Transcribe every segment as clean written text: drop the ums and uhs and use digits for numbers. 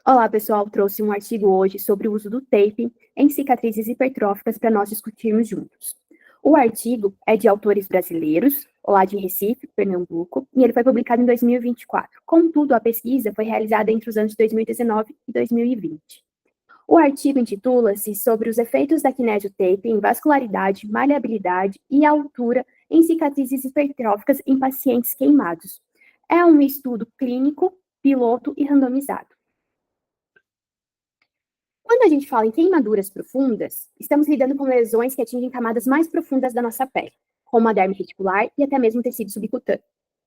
Olá, pessoal. Trouxe um artigo hoje sobre o uso do taping em cicatrizes hipertróficas para nós discutirmos juntos. O artigo é de autores brasileiros, lá de Recife, Pernambuco, e ele foi publicado em 2024. Contudo, a pesquisa foi realizada entre os anos 2019 e 2020. O artigo intitula-se sobre os efeitos da kinesiotape em vascularidade, maleabilidade e altura em cicatrizes hipertróficas em pacientes queimados. É um estudo clínico, piloto e randomizado. Quando a gente fala em queimaduras profundas, estamos lidando com lesões que atingem camadas mais profundas da nossa pele, como a derme reticular e até mesmo o tecido subcutâneo.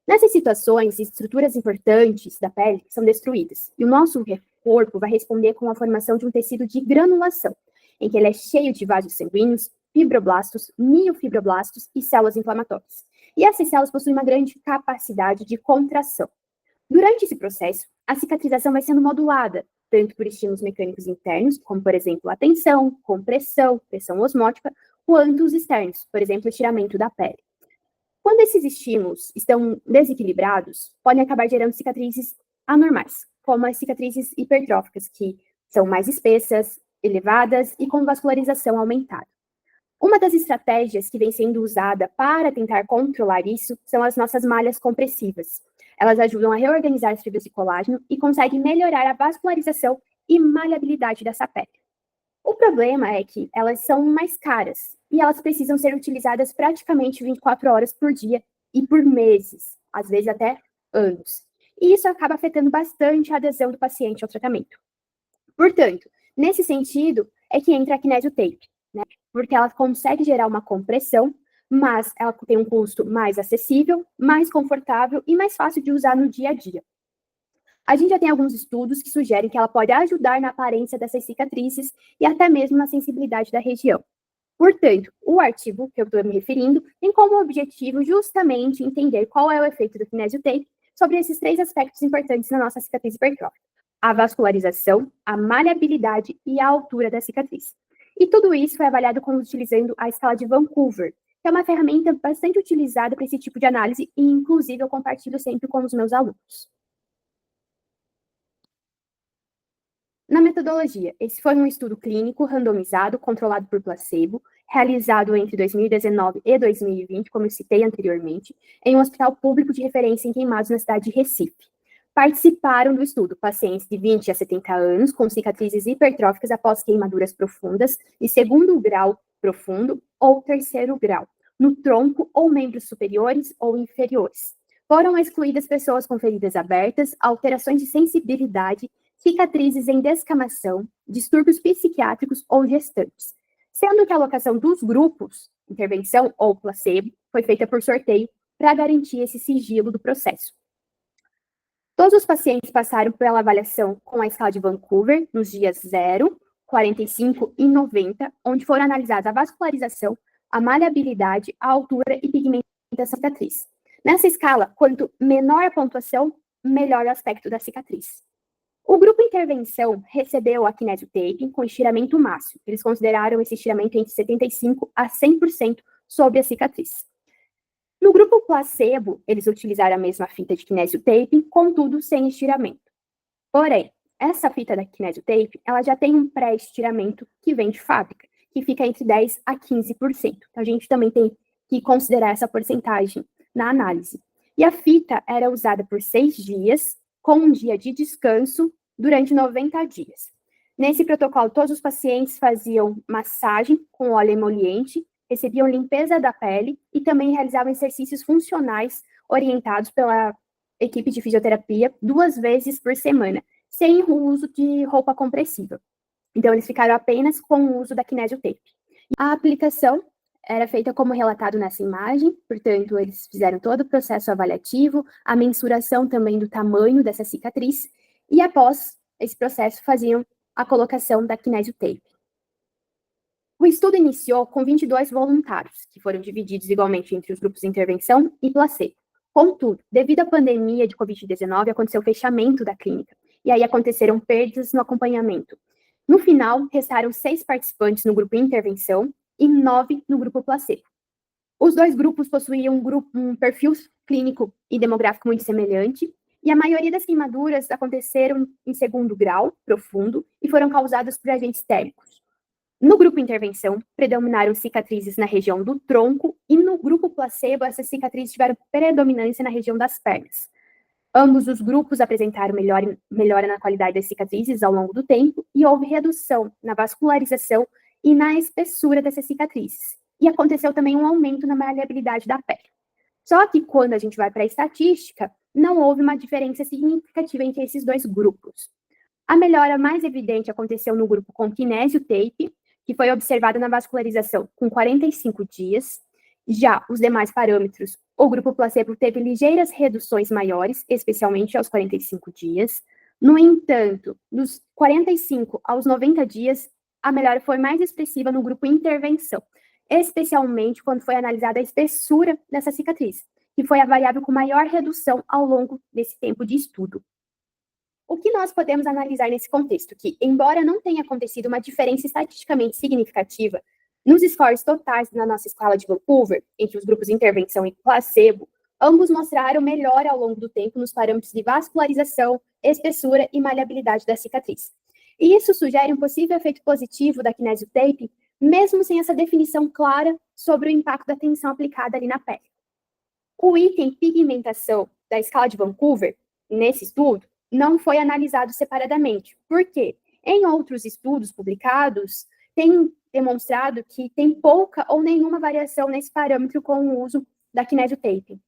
Nessas situações, estruturas importantes da pele são destruídas, e o nosso corpo vai responder com a formação de um tecido de granulação, em que ele é cheio de vasos sanguíneos, fibroblastos, miofibroblastos e células inflamatórias. E essas células possuem uma grande capacidade de contração. Durante esse processo, a cicatrização vai sendo modulada, tanto por estímulos mecânicos internos, como, por exemplo, a tensão, compressão, pressão osmótica, quanto os externos, por exemplo, o estiramento da pele. Quando esses estímulos estão desequilibrados, podem acabar gerando cicatrizes anormais, como as cicatrizes hipertróficas, que são mais espessas, elevadas e com vascularização aumentada. Uma das estratégias que vem sendo usada para tentar controlar isso são as nossas malhas compressivas. Elas ajudam a reorganizar as fibras de colágeno e conseguem melhorar a vascularização e maleabilidade dessa pele. O problema é que elas são mais caras e elas precisam ser utilizadas praticamente 24 horas por dia e por meses, às vezes até anos. E isso acaba afetando bastante a adesão do paciente ao tratamento. Portanto, nesse sentido, é que entra a kinesiotape, né? Porque ela consegue gerar uma compressão, mas ela tem um custo mais acessível, mais confortável e mais fácil de usar no dia a dia. A gente já tem alguns estudos que sugerem que ela pode ajudar na aparência dessas cicatrizes e até mesmo na sensibilidade da região. Portanto, o artigo que eu estou me referindo tem como objetivo justamente entender qual é o efeito do kinesiotape sobre esses três aspectos importantes na nossa cicatriz hipertrófica: a vascularização, a maleabilidade e a altura da cicatriz. E tudo isso foi avaliado utilizando a escala de Vancouver, que é uma ferramenta bastante utilizada para esse tipo de análise e, inclusive, eu compartilho sempre com os meus alunos. Na metodologia, esse foi um estudo clínico randomizado, controlado por placebo, realizado entre 2019 e 2020, como eu citei anteriormente, em um hospital público de referência em Queimados, na cidade de Recife. Participaram do estudo pacientes de 20 a 70 anos com cicatrizes hipertróficas após queimaduras profundas de segundo grau profundo ou terceiro grau, no tronco ou membros superiores ou inferiores. Foram excluídas pessoas com feridas abertas, alterações de sensibilidade, cicatrizes em descamação, distúrbios psiquiátricos ou gestantes, sendo que a alocação dos grupos, intervenção ou placebo, foi feita por sorteio para garantir esse sigilo do processo. Todos os pacientes passaram pela avaliação com a escala de Vancouver nos dias 0, 45 e 90, onde foram analisadas a vascularização, a maleabilidade, a altura e pigmentação da cicatriz. Nessa escala, quanto menor a pontuação, melhor o aspecto da cicatriz. O grupo intervenção recebeu a kinesiotape com estiramento máximo. Eles consideraram esse estiramento entre 75% a 100% sobre a cicatriz. No grupo placebo, eles utilizaram a mesma fita de kinesiotape, contudo sem estiramento. Porém, essa fita da kinesiotape, ela já tem um pré-estiramento que vem de fábrica, que fica entre 10% a 15%. Então, a gente também tem que considerar essa porcentagem na análise. E a fita era usada por 6 dias, com um dia de descanso durante 90 dias. Nesse protocolo, todos os pacientes faziam massagem com óleo emoliente, recebiam limpeza da pele e também realizavam exercícios funcionais orientados pela equipe de fisioterapia 2 vezes por semana, sem o uso de roupa compressiva. Então, eles ficaram apenas com o uso da kinesiotape. A aplicação era feita como relatado nessa imagem, portanto, eles fizeram todo o processo avaliativo, a mensuração também do tamanho dessa cicatriz, e após esse processo faziam a colocação da kinesiotape. O estudo iniciou com 22 voluntários, que foram divididos igualmente entre os grupos de intervenção e placebo. Contudo, devido à pandemia de Covid-19, aconteceu o fechamento da clínica, e aí aconteceram perdas no acompanhamento. No final, restaram 6 participantes no grupo intervenção e 9 no grupo placebo. Os dois grupos possuíam um perfil clínico e demográfico muito semelhante, E a maioria das queimaduras aconteceram em segundo grau, profundo, e foram causadas por agentes térmicos. No grupo intervenção, predominaram cicatrizes na região do tronco e no grupo placebo, essas cicatrizes tiveram predominância na região das pernas. Ambos os grupos apresentaram melhora na qualidade das cicatrizes ao longo do tempo e houve redução na vascularização e na espessura dessas cicatrizes. E aconteceu também um aumento na maleabilidade da pele. Só que quando a gente vai para a estatística, não houve uma diferença significativa entre esses dois grupos. A melhora mais evidente aconteceu no grupo com kinésio tape, que foi observada na vascularização com 45 dias. Já os demais parâmetros, o grupo placebo teve ligeiras reduções maiores, especialmente aos 45 dias. No entanto, dos 45 aos 90 dias, a melhora foi mais expressiva no grupo intervenção, especialmente quando foi analisada a espessura dessa cicatriz, que foi a variável com maior redução ao longo desse tempo de estudo. O que nós podemos analisar nesse contexto? Que, embora não tenha acontecido uma diferença estatisticamente significativa nos scores totais na nossa escala de Vancouver, entre os grupos de intervenção e placebo, ambos mostraram melhora ao longo do tempo nos parâmetros de vascularização, espessura e maleabilidade da cicatriz. E isso sugere um possível efeito positivo da kinésio tape, mesmo sem essa definição clara sobre o impacto da tensão aplicada ali na pele. O item pigmentação da escala de Vancouver, nesse estudo, não foi analisado separadamente. Por quê? Em outros estudos publicados, tem demonstrado que tem pouca ou nenhuma variação nesse parâmetro com o uso da kinésio tape.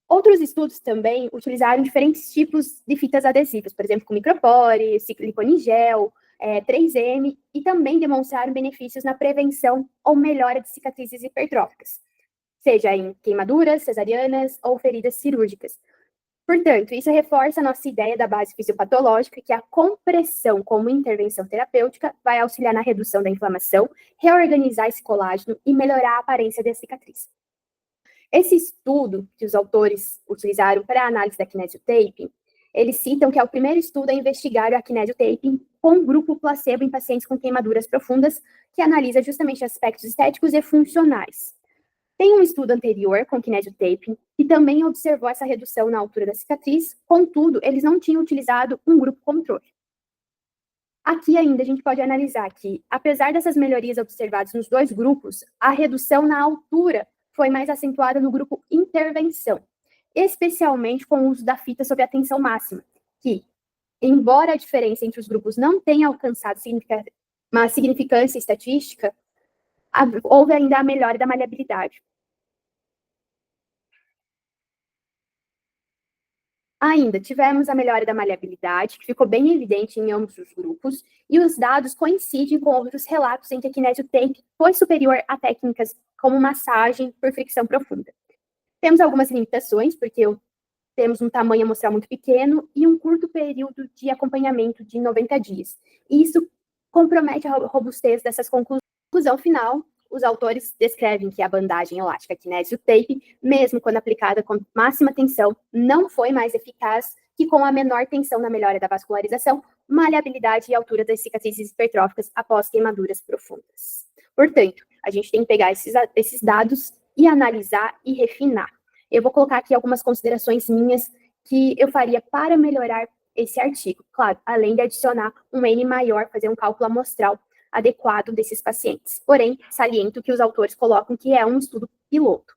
Outros estudos também utilizaram diferentes tipos de fitas adesivas, por exemplo, com micropore, silicone gel, 3M, e também demonstraram benefícios na prevenção ou melhora de cicatrizes hipertróficas, seja em queimaduras, cesarianas ou feridas cirúrgicas. Portanto, isso reforça a nossa ideia da base fisiopatológica, que a compressão como intervenção terapêutica vai auxiliar na redução da inflamação, reorganizar esse colágeno e melhorar a aparência da cicatriz. Esse estudo que os autores utilizaram para a análise da kinésio taping, eles citam que é o primeiro estudo a investigar a kinésio taping com grupo placebo em pacientes com queimaduras profundas, que analisa justamente aspectos estéticos e funcionais. Tem um estudo anterior com kinésio taping que também observou essa redução na altura da cicatriz, contudo, eles não tinham utilizado um grupo controle. Aqui ainda a gente pode analisar que, apesar dessas melhorias observadas nos dois grupos, a redução na altura foi mais acentuada no grupo intervenção, especialmente com o uso da fita sob a tensão máxima, que, embora a diferença entre os grupos não tenha alcançado uma significância estatística, houve ainda a melhora da maleabilidade. Ainda tivemos a melhora da maleabilidade, que ficou bem evidente em ambos os grupos, e os dados coincidem com outros relatos em que a kinésio tape foi superior a técnicas como massagem por fricção profunda. Temos algumas limitações, porque temos um tamanho amostral muito pequeno e um curto período de acompanhamento de 90 dias. E isso compromete a robustez dessas conclusões. Conclusão final, os autores descrevem que a bandagem elástica kinésio tape, mesmo quando aplicada com máxima tensão, não foi mais eficaz que com a menor tensão na melhora da vascularização, maleabilidade e altura das cicatrizes hipertróficas após queimaduras profundas. Portanto, a gente tem que pegar esses dados e analisar e refinar. Eu vou colocar aqui algumas considerações minhas que eu faria para melhorar esse artigo. Claro, além de adicionar um N maior, fazer um cálculo amostral adequado desses pacientes. Porém, saliento que os autores colocam que é um estudo piloto.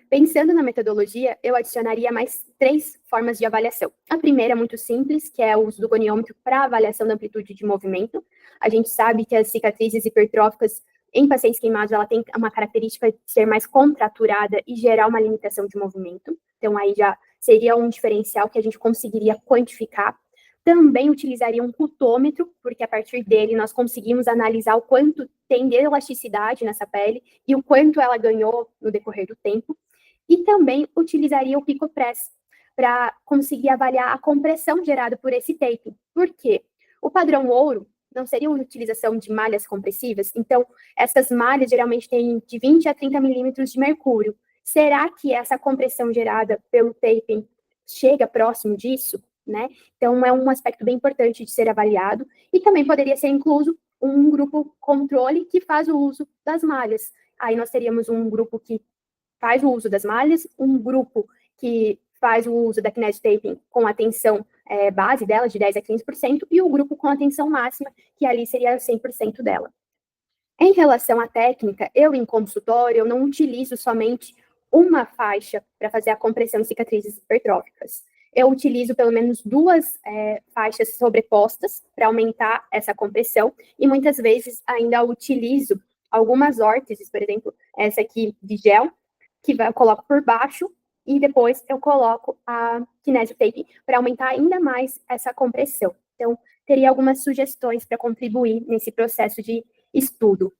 Pensando na metodologia, eu adicionaria mais 3 formas de avaliação. A primeira é muito simples, que é o uso do goniômetro para avaliação da amplitude de movimento. A gente sabe que as cicatrizes hipertróficas em pacientes queimados, ela tem uma característica de ser mais contraturada e gerar uma limitação de movimento. Então, aí já seria um diferencial que a gente conseguiria quantificar. Também utilizaria um cutômetro, porque a partir dele nós conseguimos analisar o quanto tem de elasticidade nessa pele e o quanto ela ganhou no decorrer do tempo. E também utilizaria o picopress para conseguir avaliar a compressão gerada por esse tape. Por quê? O padrão ouro não seria a utilização de malhas compressivas? Então, essas malhas geralmente têm de 20 a 30 milímetros de mercúrio. Será que essa compressão gerada pelo taping chega próximo disso? Né? Então, é um aspecto bem importante de ser avaliado, e também poderia ser incluso um grupo controle que faz o uso das malhas. Aí nós teríamos um grupo que faz o uso das malhas, um grupo que faz o uso da kinetic taping com a tensão base dela, de 10 a 15%, e o grupo com a tensão máxima, que ali seria 100% dela. Em relação à técnica, eu em consultório, eu não utilizo somente uma faixa para fazer a compressão de cicatrizes hipertróficas. Eu utilizo pelo menos duas faixas sobrepostas para aumentar essa compressão, e muitas vezes ainda utilizo algumas órteses, por exemplo, essa aqui de gel, que eu coloco por baixo, e depois eu coloco a kinetic tape para aumentar ainda mais essa compressão. Então, teria algumas sugestões para contribuir nesse processo de estudo.